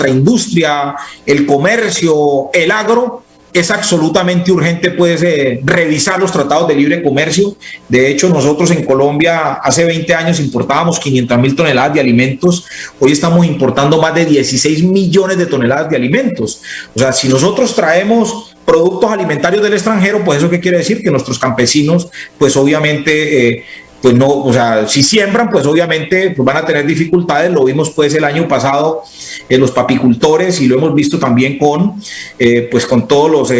nuestra industria, el comercio, el agro, es absolutamente urgente pues revisar los tratados de libre comercio. De hecho, nosotros en Colombia hace 20 años importábamos 500.000 toneladas de alimentos, hoy estamos importando más de 16 millones de toneladas de alimentos. O sea, si nosotros traemos productos alimentarios del extranjero, pues ¿eso qué quiere decir? Que nuestros campesinos, pues obviamente... pues no, o sea, si siembran, pues obviamente pues van a tener dificultades. Lo vimos pues el año pasado en los papicultores y lo hemos visto también pues con todos los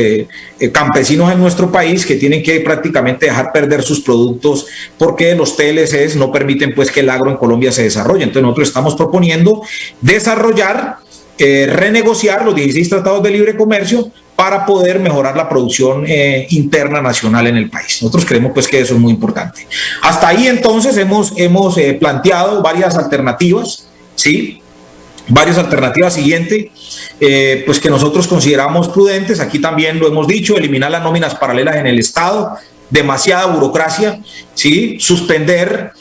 campesinos en nuestro país que tienen que prácticamente dejar perder sus productos porque los TLCs no permiten pues que el agro en Colombia se desarrolle. Entonces nosotros estamos proponiendo desarrollar, renegociar los 16 tratados de libre comercio para poder mejorar la producción interna nacional en el país. Nosotros creemos pues que eso es muy importante. Hasta ahí entonces hemos planteado varias alternativas, ¿sí? Varias alternativas siguientes, pues que nosotros consideramos prudentes. Aquí también lo hemos dicho: eliminar las nóminas paralelas en el Estado, demasiada burocracia, ¿sí? Suspender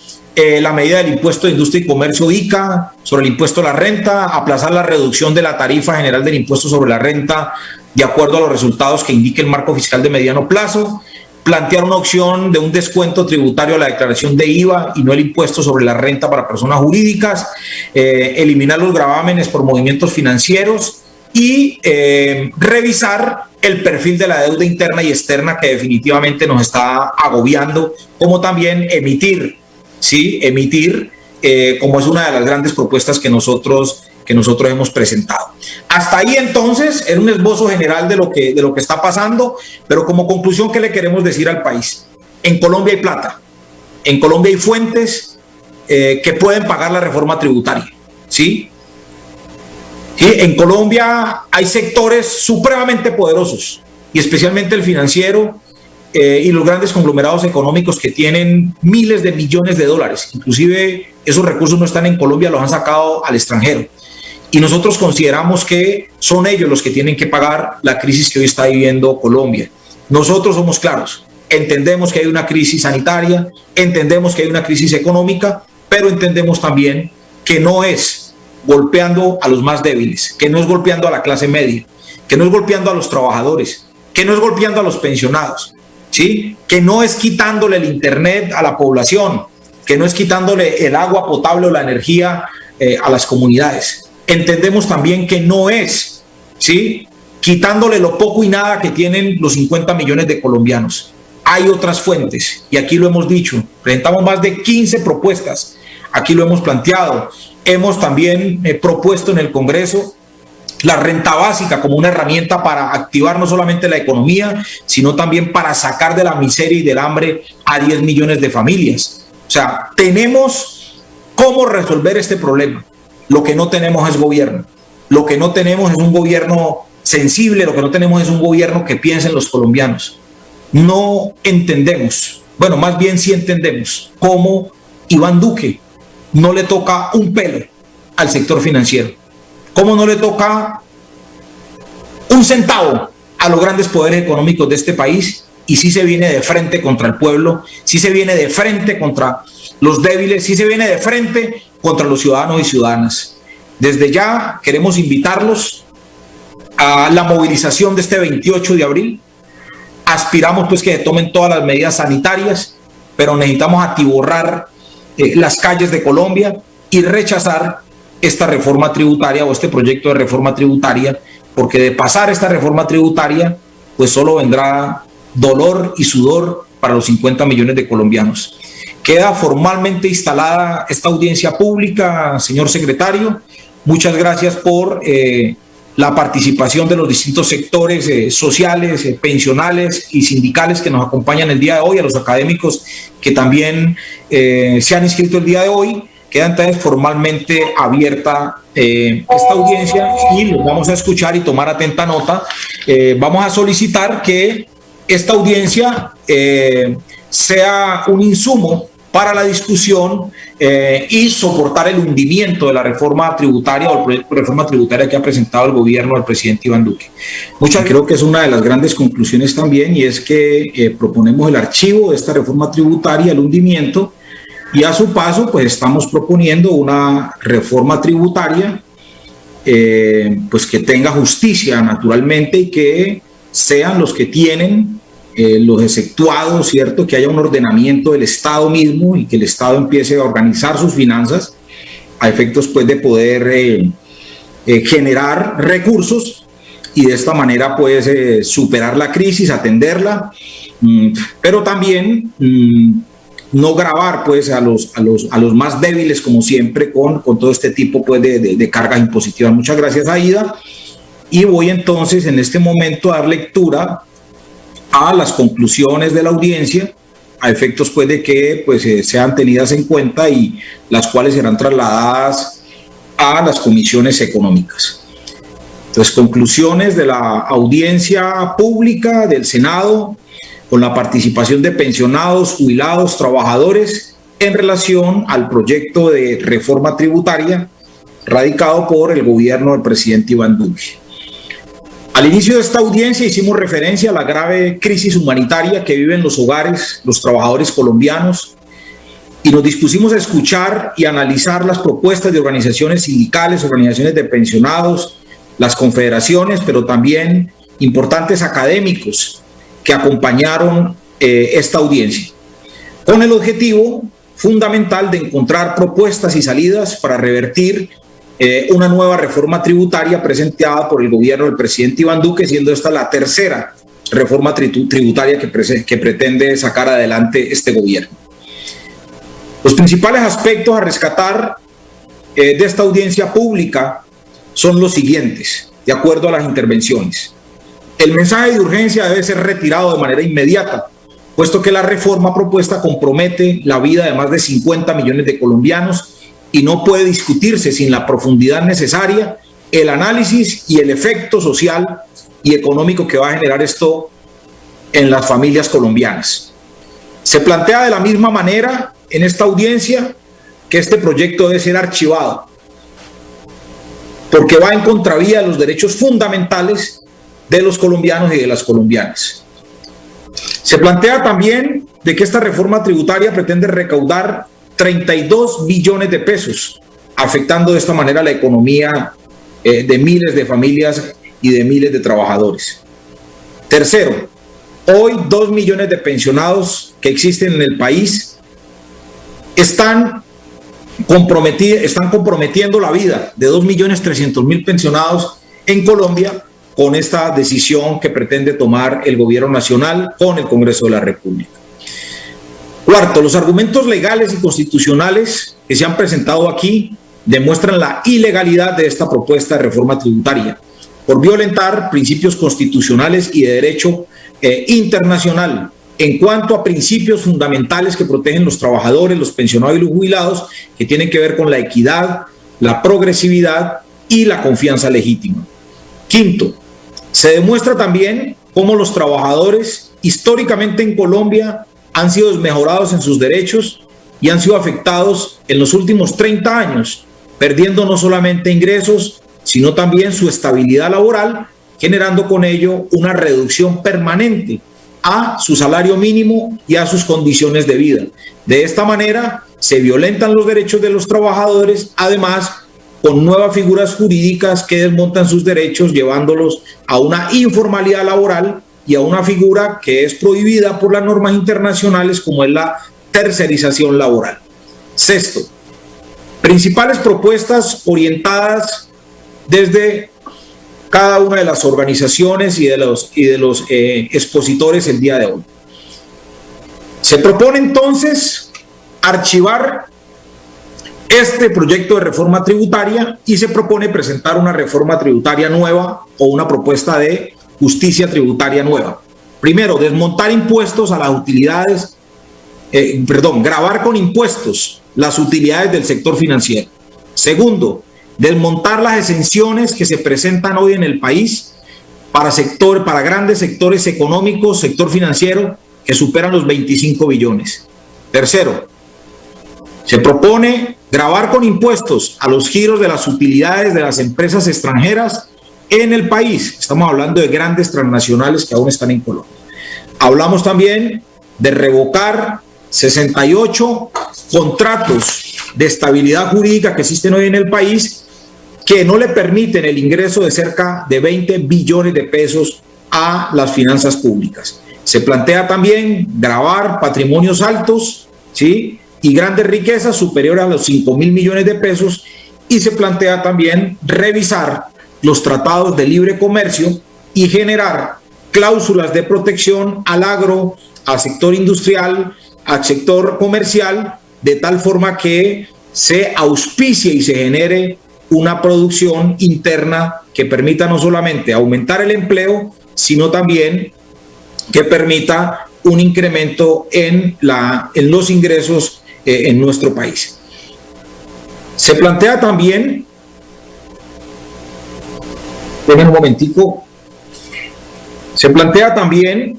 la medida del impuesto de industria y comercio ICA sobre el impuesto a la renta, aplazar la reducción de la tarifa general del impuesto sobre la renta de acuerdo a los resultados que indique el marco fiscal de mediano plazo, plantear una opción de un descuento tributario a la declaración de IVA y no el impuesto sobre la renta para personas jurídicas, eliminar los gravámenes por movimientos financieros y revisar el perfil de la deuda interna y externa que definitivamente nos está agobiando, como también emitir, como es una de las grandes propuestas que nosotros hemos presentado. Hasta ahí entonces era un esbozo general de lo que está pasando, pero como conclusión, ¿qué le queremos decir al país? En Colombia hay plata, en Colombia hay fuentes que pueden pagar la reforma tributaria, ¿sí? En Colombia hay sectores supremamente poderosos, y especialmente el financiero y los grandes conglomerados económicos que tienen miles de millones de dólares. Inclusive esos recursos no están en Colombia, los han sacado al extranjero. Y nosotros consideramos que son ellos los que tienen que pagar la crisis que hoy está viviendo Colombia. Nosotros somos claros, entendemos que hay una crisis sanitaria, entendemos que hay una crisis económica, pero entendemos también que no es golpeando a los más débiles, que no es golpeando a la clase media, que no es golpeando a los trabajadores, que no es golpeando a los pensionados, ¿sí? Que no es quitándole el internet a la población, que no es quitándole el agua potable o la energía a las comunidades. Entendemos también que no es, ¿sí?, quitándole lo poco y nada que tienen los 50 millones de colombianos. Hay otras fuentes, y aquí lo hemos dicho, presentamos más de 15 propuestas, aquí lo hemos planteado. Hemos también propuesto en el Congreso la renta básica como una herramienta para activar no solamente la economía, sino también para sacar de la miseria y del hambre a 10 millones de familias. O sea, tenemos cómo resolver este problema. Lo que no tenemos es gobierno. Lo que no tenemos es un gobierno sensible, lo que no tenemos es un gobierno que piense en los colombianos. No entendemos, bueno, más bien sí entendemos cómo Iván Duque no le toca un pelo al sector financiero, cómo no le toca un centavo a los grandes poderes económicos de este país, y sí se viene de frente contra el pueblo, sí se viene de frente contra los débiles, sí se viene de frente contra los ciudadanos y ciudadanas. Desde ya queremos invitarlos a la movilización de este 28 de abril. Aspiramos pues que se tomen todas las medidas sanitarias, pero necesitamos atiborrar las calles de Colombia y rechazar esta reforma tributaria o este proyecto de reforma tributaria, porque de pasar esta reforma tributaria, pues solo vendrá dolor y sudor para los 50 millones de colombianos. Queda formalmente instalada esta audiencia pública, señor secretario. Muchas gracias por la participación de los distintos sectores sociales, pensionales y sindicales que nos acompañan el día de hoy, a los académicos que también se han inscrito el día de hoy. Queda entonces formalmente abierta esta audiencia y los vamos a escuchar y tomar atenta nota. Vamos a solicitar que esta audiencia sea un insumo para la discusión y soportar el hundimiento de la reforma tributaria o el proyecto de reforma tributaria que ha presentado el gobierno del presidente Iván Duque. Creo que es una de las grandes conclusiones también, y es que proponemos el archivo de esta reforma tributaria, el hundimiento, y a su paso pues estamos proponiendo una reforma tributaria pues que tenga justicia naturalmente y que sean los que tienen los exceptuados, ¿cierto? Que haya un ordenamiento del Estado mismo y que el Estado empiece a organizar sus finanzas a efectos pues de poder generar recursos y de esta manera pues superar la crisis, atenderla, pero también no gravar pues a los más débiles como siempre con todo este tipo pues de cargas impositivas. Muchas gracias, Aida, y voy entonces en este momento a dar lectura a las conclusiones de la audiencia a efectos pues de que pues sean tenidas en cuenta y las cuales serán trasladadas a las comisiones económicas. Entonces, conclusiones de la audiencia pública del Senado con la participación de pensionados, jubilados, trabajadores en relación al proyecto de reforma tributaria radicado por el gobierno del presidente Iván Duque. Al inicio de esta audiencia hicimos referencia a la grave crisis humanitaria que viven los hogares, los trabajadores colombianos, y nos dispusimos a escuchar y analizar las propuestas de organizaciones sindicales, organizaciones de pensionados, las confederaciones, pero también importantes académicos que acompañaron esta audiencia, con el objetivo fundamental de encontrar propuestas y salidas para revertir una nueva reforma tributaria presentada por el gobierno del presidente Iván Duque, siendo esta la tercera reforma tributaria que pretende sacar adelante este gobierno. Los principales aspectos a rescatar de esta audiencia pública son los siguientes, de acuerdo a las intervenciones. El mensaje de urgencia debe ser retirado de manera inmediata, puesto que la reforma propuesta compromete la vida de más de 50 millones de colombianos y no puede discutirse sin la profundidad necesaria, el análisis y el efecto social y económico que va a generar esto en las familias colombianas. Se plantea de la misma manera en esta audiencia que este proyecto debe ser archivado, porque va en contravía de los derechos fundamentales de los colombianos y de las colombianas. Se plantea también de que esta reforma tributaria pretende recaudar 32 billones de pesos, afectando de esta manera la economía de miles de familias y de miles de trabajadores. Tercero, hoy 2 millones de pensionados que existen en el país están comprometiendo la vida de 2.300.000 pensionados en Colombia con esta decisión que pretende tomar el gobierno nacional con el Congreso de la República. Cuarto, los argumentos legales y constitucionales que se han presentado aquí demuestran la ilegalidad de esta propuesta de reforma tributaria por violentar principios constitucionales y de derecho internacional en cuanto a principios fundamentales que protegen los trabajadores, los pensionados y los jubilados, que tienen que ver con la equidad, la progresividad y la confianza legítima. Quinto, se demuestra también cómo los trabajadores históricamente en Colombia han sido desmejorados en sus derechos y han sido afectados en los últimos 30 años, perdiendo no solamente ingresos, sino también su estabilidad laboral, generando con ello una reducción permanente a su salario mínimo y a sus condiciones de vida. De esta manera se violentan los derechos de los trabajadores, además con nuevas figuras jurídicas que desmontan sus derechos, llevándolos a una informalidad laboral y a una figura que es prohibida por las normas internacionales, como es la tercerización laboral. Sexto, principales propuestas orientadas desde cada una de las organizaciones y de los expositores el día de hoy. Se propone entonces archivar este proyecto de reforma tributaria y se propone presentar una reforma tributaria nueva o una propuesta de justicia tributaria nueva. Primero, desmontar impuestos a las utilidades, gravar con impuestos las utilidades del sector financiero. Segundo, desmontar las exenciones que se presentan hoy en el país para grandes sectores económicos, sector financiero, que superan los 25 billones. Tercero, se propone gravar con impuestos a los giros de las utilidades de las empresas extranjeras en el país. Estamos hablando de grandes transnacionales que aún están en Colombia. Hablamos también de revocar 68 contratos de estabilidad jurídica que existen hoy en el país, que no le permiten el ingreso de cerca de 20 billones de pesos a las finanzas públicas. Se plantea también gravar patrimonios altos, ¿sí?, y grandes riquezas superiores a los 5.000 millones de pesos, y se plantea también revisar los tratados de libre comercio y generar cláusulas de protección al agro, al sector industrial, al sector comercial, de tal forma que se auspicie y se genere una producción interna que permita no solamente aumentar el empleo, sino también que permita un incremento en los ingresos en nuestro país. Se plantea también, un momentico, se plantea también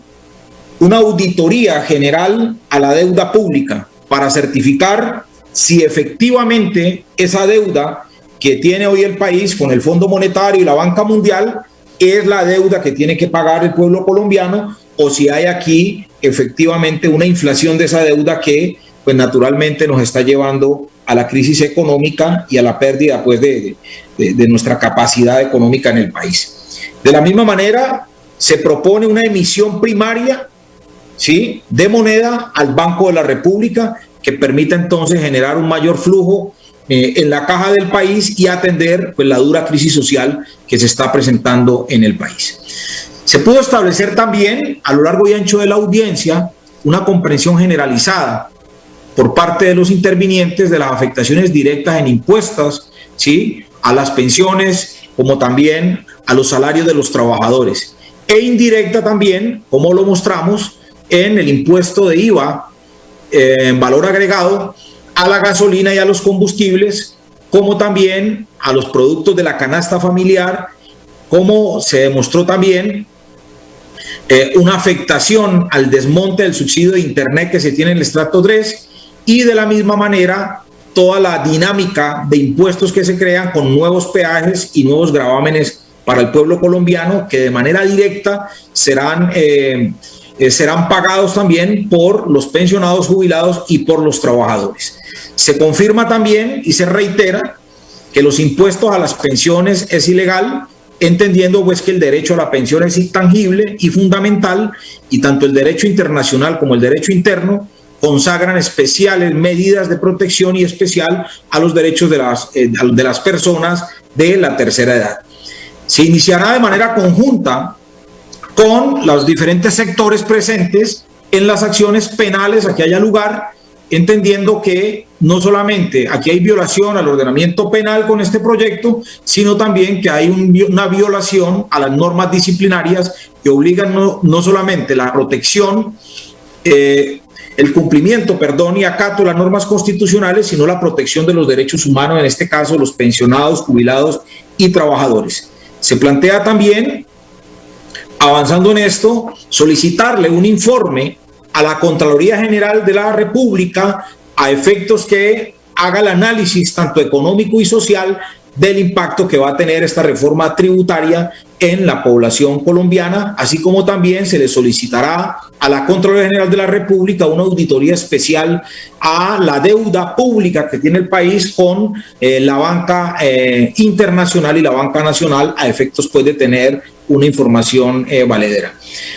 una auditoría general a la deuda pública para certificar si efectivamente esa deuda que tiene hoy el país con el Fondo Monetario y la Banca Mundial es la deuda que tiene que pagar el pueblo colombiano, o si hay aquí efectivamente una inflación de esa deuda que pues naturalmente nos está llevando a la crisis económica y a la pérdida pues de nuestra capacidad económica en el país. De la misma manera se propone una emisión primaria, ¿sí?, de moneda al Banco de la República, que permita entonces generar un mayor flujo en la caja del país y atender pues la dura crisis social que se está presentando en el país. Se pudo establecer también a lo largo y ancho de la audiencia una comprensión generalizada por parte de los intervinientes de las afectaciones directas en impuestos, ¿sí?, a las pensiones, como también a los salarios de los trabajadores, e indirecta también, como lo mostramos, en el impuesto de IVA en valor agregado a la gasolina y a los combustibles, como también a los productos de la canasta familiar, como se demostró también una afectación al desmonte del subsidio de Internet que se tiene en el estrato 3, y de la misma manera toda la dinámica de impuestos que se crean con nuevos peajes y nuevos gravámenes para el pueblo colombiano, que de manera directa serán pagados también por los pensionados, jubilados y por los trabajadores. Se confirma también y se reitera que los impuestos a las pensiones es ilegal, entendiendo pues que el derecho a la pensión es intangible y fundamental, y tanto el derecho internacional como el derecho interno consagran especiales medidas de protección y especial a los derechos de las personas de la tercera edad. Se iniciará de manera conjunta con los diferentes sectores presentes en las acciones penales a que haya lugar, entendiendo que no solamente aquí hay violación al ordenamiento penal con este proyecto, sino también que hay una violación a las normas disciplinarias que obligan no solamente la protección, el cumplimiento, y acato a las normas constitucionales, sino la protección de los derechos humanos, en este caso los pensionados, jubilados y trabajadores. Se plantea también, avanzando en esto, solicitarle un informe a la Contraloría General de la República a efectos que haga el análisis tanto económico y social del impacto que va a tener esta reforma tributaria en la población colombiana, así como también se le solicitará a la Contraloría General de la República una auditoría especial a la deuda pública que tiene el país con la banca internacional y la banca nacional, a efectos pues de tener una información valedera.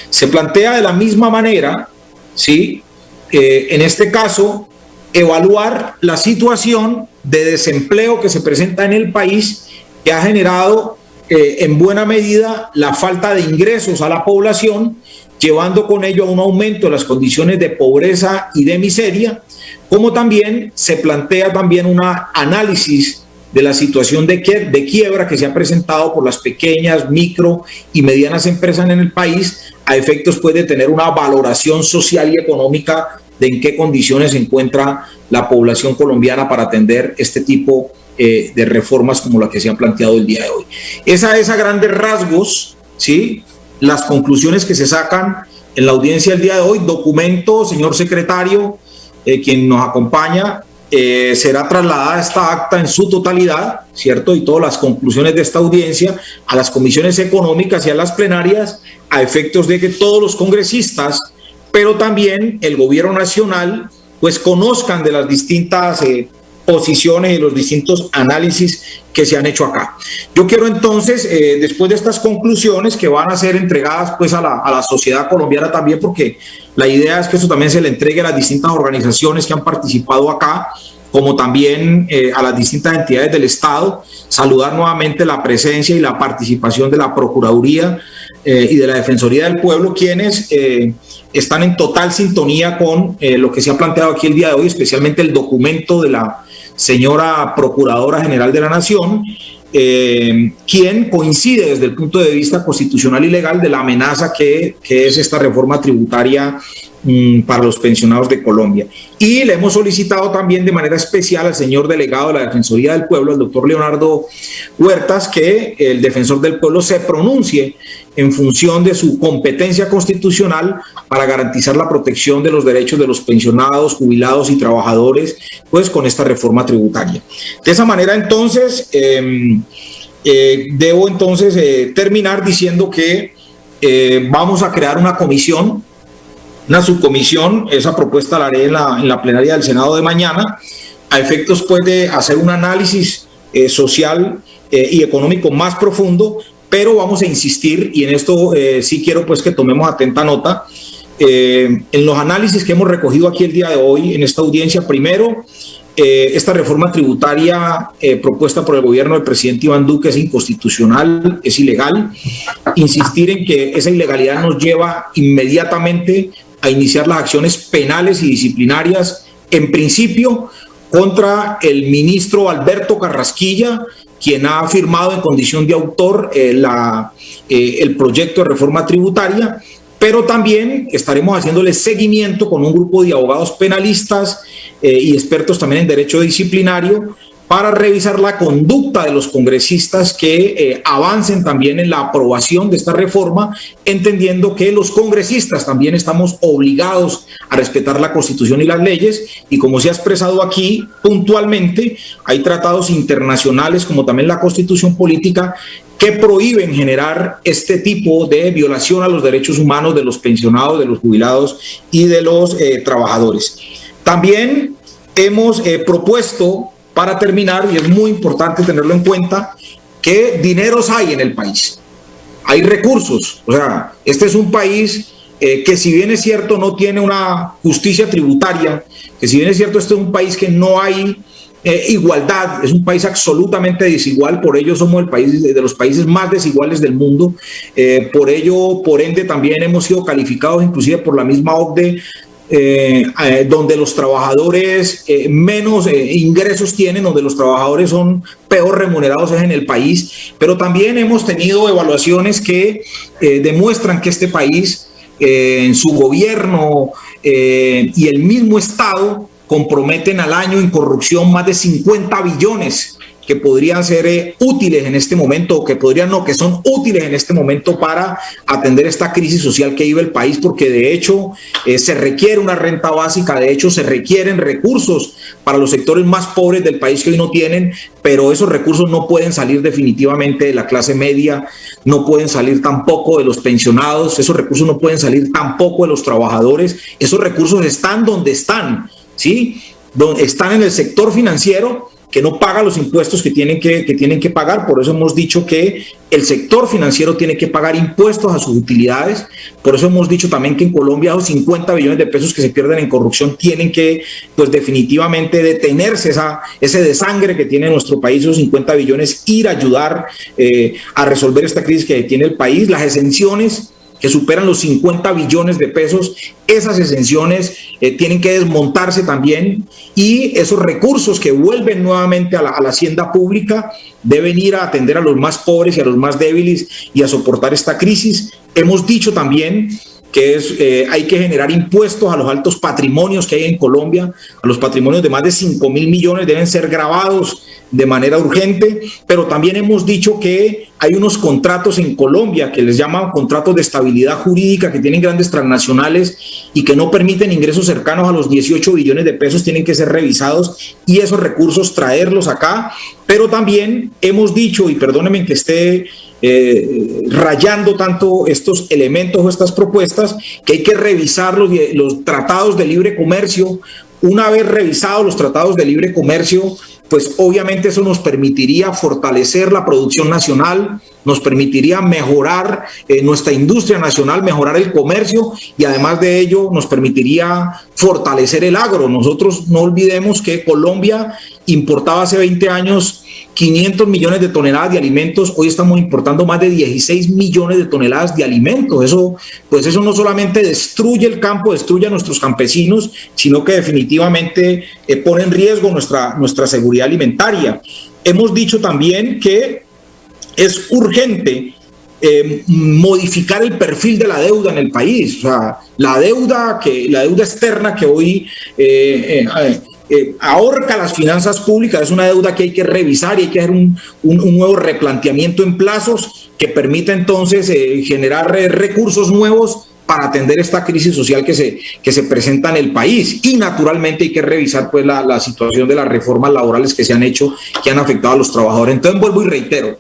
Se plantea de la misma manera, ¿sí?, en este caso, evaluar la situación de desempleo que se presenta en el país, que ha generado en buena medida la falta de ingresos a la población, llevando con ello a un aumento de las condiciones de pobreza y de miseria, como también se plantea también un análisis de la situación de quiebra que se ha presentado por las pequeñas, micro y medianas empresas en el país, a efectos pues de tener una valoración social y económica de en qué condiciones se encuentra la población colombiana para atender este tipo de reformas como la que se han planteado el día de hoy. Esa es a grandes rasgos, ¿sí?, las conclusiones que se sacan en la audiencia del día de hoy. Documento, señor secretario, quien nos acompaña, será trasladada esta acta en su totalidad, ¿cierto?, y todas las conclusiones de esta audiencia a las comisiones económicas y a las plenarias, a efectos de que todos los congresistas, pero también el gobierno nacional, pues conozcan de las distintas posiciones y los distintos análisis que se han hecho acá. Yo quiero entonces, después de estas conclusiones que van a ser entregadas pues a la sociedad colombiana también, porque la idea es que esto también se le entregue a las distintas organizaciones que han participado acá, como también a las distintas entidades del Estado, saludar nuevamente la presencia y la participación de la Procuraduría y de la Defensoría del Pueblo, quienes están en total sintonía con lo que se ha planteado aquí el día de hoy, especialmente el documento de la señora Procuradora General de la Nación, quien coincide desde el punto de vista constitucional y legal de la amenaza que es esta reforma tributaria para los pensionados de Colombia. Y le hemos solicitado también de manera especial al señor delegado de la Defensoría del Pueblo, el doctor Leonardo Huertas, que el defensor del pueblo se pronuncie en función de su competencia constitucional para garantizar la protección de los derechos de los pensionados, jubilados y trabajadores, pues con esta reforma tributaria. De esa manera, entonces, debo entonces terminar diciendo que vamos a crear una comisión, una subcomisión. Esa propuesta la haré en la plenaria del Senado de mañana, a efectos pues de hacer un análisis social y económico más profundo, pero vamos a insistir, y en esto sí quiero pues que tomemos atenta nota, en los análisis que hemos recogido aquí el día de hoy en esta audiencia. Primero, esta reforma tributaria propuesta por el gobierno del presidente Iván Duque es inconstitucional, es ilegal. Insistir en que esa ilegalidad nos lleva inmediatamente a iniciar las acciones penales y disciplinarias, en principio contra el ministro Alberto Carrasquilla, quien ha firmado en condición de autor el proyecto de reforma tributaria, pero también estaremos haciéndole seguimiento con un grupo de abogados penalistas y expertos también en derecho disciplinario para revisar la conducta de los congresistas que avancen también en la aprobación de esta reforma, entendiendo que los congresistas también estamos obligados a respetar la Constitución y las leyes, y como se ha expresado aquí puntualmente, hay tratados internacionales como también la Constitución política que prohíben generar este tipo de violación a los derechos humanos de los pensionados, de los jubilados y de los trabajadores. También hemos propuesto, para terminar, y es muy importante tenerlo en cuenta, que dineros hay en el país, hay recursos. O sea, este es un país que, si bien es cierto, no tiene una justicia tributaria, que si bien es cierto, este es un país que no hay igualdad, es un país absolutamente desigual, por ello somos el país de los países más desiguales del mundo, por ello, por ende, también hemos sido calificados inclusive por la misma OCDE, donde los trabajadores menos ingresos tienen, donde los trabajadores son peor remunerados es en el país, pero también hemos tenido evaluaciones que demuestran que este país, en su gobierno y el mismo Estado, comprometen al año en corrupción más de 50 billones que podrían ser útiles en este momento, o que podrían no, que son útiles en este momento para atender esta crisis social que vive el país, porque de hecho se requiere una renta básica, de hecho se requieren recursos para los sectores más pobres del país que hoy no tienen, pero esos recursos no pueden salir definitivamente de la clase media, no pueden salir tampoco de los pensionados, esos recursos no pueden salir tampoco de los trabajadores, esos recursos están donde están, ¿sí? Donde están en el sector financiero, que no paga los impuestos que tienen que pagar. Por eso hemos dicho que el sector financiero tiene que pagar impuestos a sus utilidades. Por eso hemos dicho también que en Colombia los 50 billones de pesos que se pierden en corrupción tienen que, pues definitivamente, detenerse ese desangre que tiene nuestro país, esos 50 billones, ir a ayudar a resolver esta crisis que tiene el país. Las exenciones que superan los 50 billones de pesos, esas exenciones tienen que desmontarse también, y esos recursos que vuelven nuevamente a la hacienda pública deben ir a atender a los más pobres y a los más débiles y a soportar esta crisis. Hemos dicho también que hay que generar impuestos a los altos patrimonios que hay en Colombia, a los patrimonios de más de 5.000 millones deben ser gravados de manera urgente, pero también hemos dicho que hay unos contratos en Colombia que les llaman contratos de estabilidad jurídica, que tienen grandes transnacionales y que no permiten ingresos cercanos a los 18 billones de pesos, tienen que ser revisados y esos recursos traerlos acá. Pero también hemos dicho, y perdónenme que esté rayando tanto estos elementos o estas propuestas, que hay que revisar los tratados de libre comercio Una vez revisados los tratados de libre comercio, pues obviamente eso nos permitiría fortalecer la producción nacional, nos permitiría mejorar nuestra industria nacional, mejorar el comercio y además de ello nos permitiría fortalecer el agro. Nosotros no olvidemos que Colombia importaba hace 20 años 500 millones de toneladas de alimentos, hoy estamos importando más de 16 millones de toneladas de alimentos. Eso no solamente destruye el campo, destruye a nuestros campesinos, sino que definitivamente pone en riesgo nuestra seguridad alimentaria. Hemos dicho también que es urgente modificar el perfil de la deuda en el país. O sea, la deuda externa que hoy ahorca las finanzas públicas es una deuda que hay que revisar y hay que hacer un nuevo replanteamiento en plazos que permita entonces generar recursos nuevos para atender esta crisis social que se presenta en el país. Y naturalmente hay que revisar pues la situación de las reformas laborales que se han hecho, que han afectado a los trabajadores. Entonces vuelvo y reitero,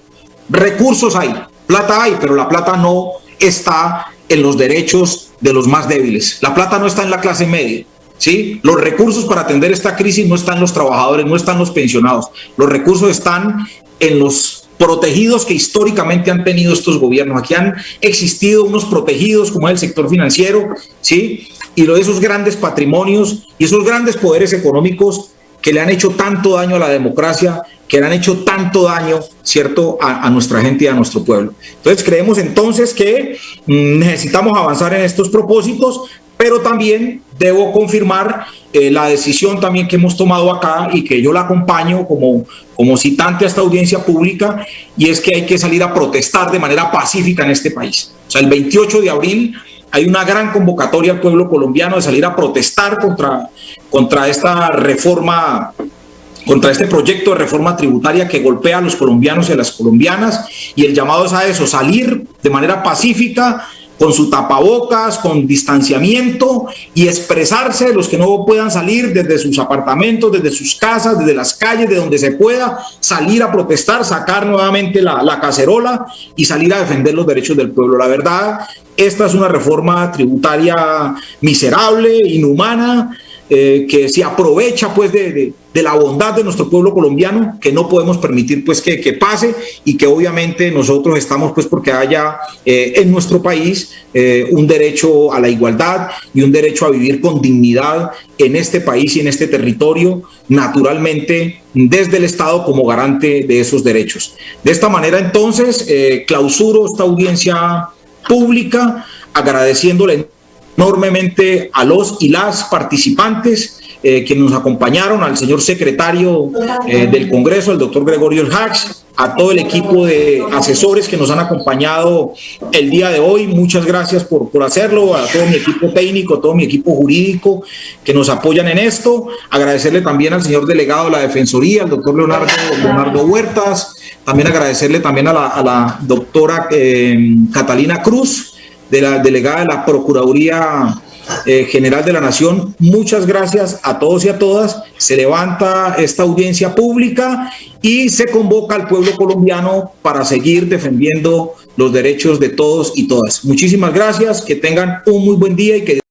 recursos hay, plata hay, pero la plata no está en los derechos de los más débiles. La plata no está en la clase media. ¿Sí? Los recursos para atender esta crisis no están en los trabajadores, no están en los pensionados. Los recursos están en los protegidos que históricamente han tenido estos gobiernos. Aquí han existido unos protegidos como es el sector financiero, ¿sí? Y lo de esos grandes patrimonios y esos grandes poderes económicos que le han hecho tanto daño a la democracia, que le han hecho tanto daño, ¿cierto?, a nuestra gente y a nuestro pueblo. Entonces creemos entonces que necesitamos avanzar en estos propósitos, pero también debo confirmar la decisión también que hemos tomado acá y que yo la acompaño como citante a esta audiencia pública, y es que hay que salir a protestar de manera pacífica en este país. O sea, el 28 de abril hay una gran convocatoria al pueblo colombiano de salir a protestar contra esta reforma, contra este proyecto de reforma tributaria que golpea a los colombianos y a las colombianas, y el llamado es a eso, salir de manera pacífica, con su tapabocas, con distanciamiento, y expresarse los que no puedan salir desde sus apartamentos, desde sus casas, desde las calles, de donde se pueda, salir a protestar, sacar nuevamente la cacerola y salir a defender los derechos del pueblo. La verdad, esta es una reforma tributaria miserable, inhumana, que se aprovecha pues de la bondad de nuestro pueblo colombiano, que no podemos permitir pues que pase, y que obviamente nosotros estamos pues porque haya en nuestro país un derecho a la igualdad y un derecho a vivir con dignidad en este país y en este territorio, naturalmente desde el Estado como garante de esos derechos. De esta manera entonces clausuro esta audiencia pública agradeciéndole enormemente a los y las participantes que nos acompañaron, al señor secretario del Congreso, el doctor Gregorio Hacks, a todo el equipo de asesores que nos han acompañado el día de hoy. Muchas gracias por hacerlo, a todo mi equipo técnico, a todo mi equipo jurídico que nos apoyan en esto. Agradecerle también al señor delegado de la Defensoría, al doctor Leonardo Huertas, también agradecerle también a la doctora Catalina Cruz, de la delegada de la Procuraduría General de la Nación. Muchas gracias a todos y a todas. Se levanta esta audiencia pública y se convoca al pueblo colombiano para seguir defendiendo los derechos de todos y todas. Muchísimas gracias, que tengan un muy buen día y que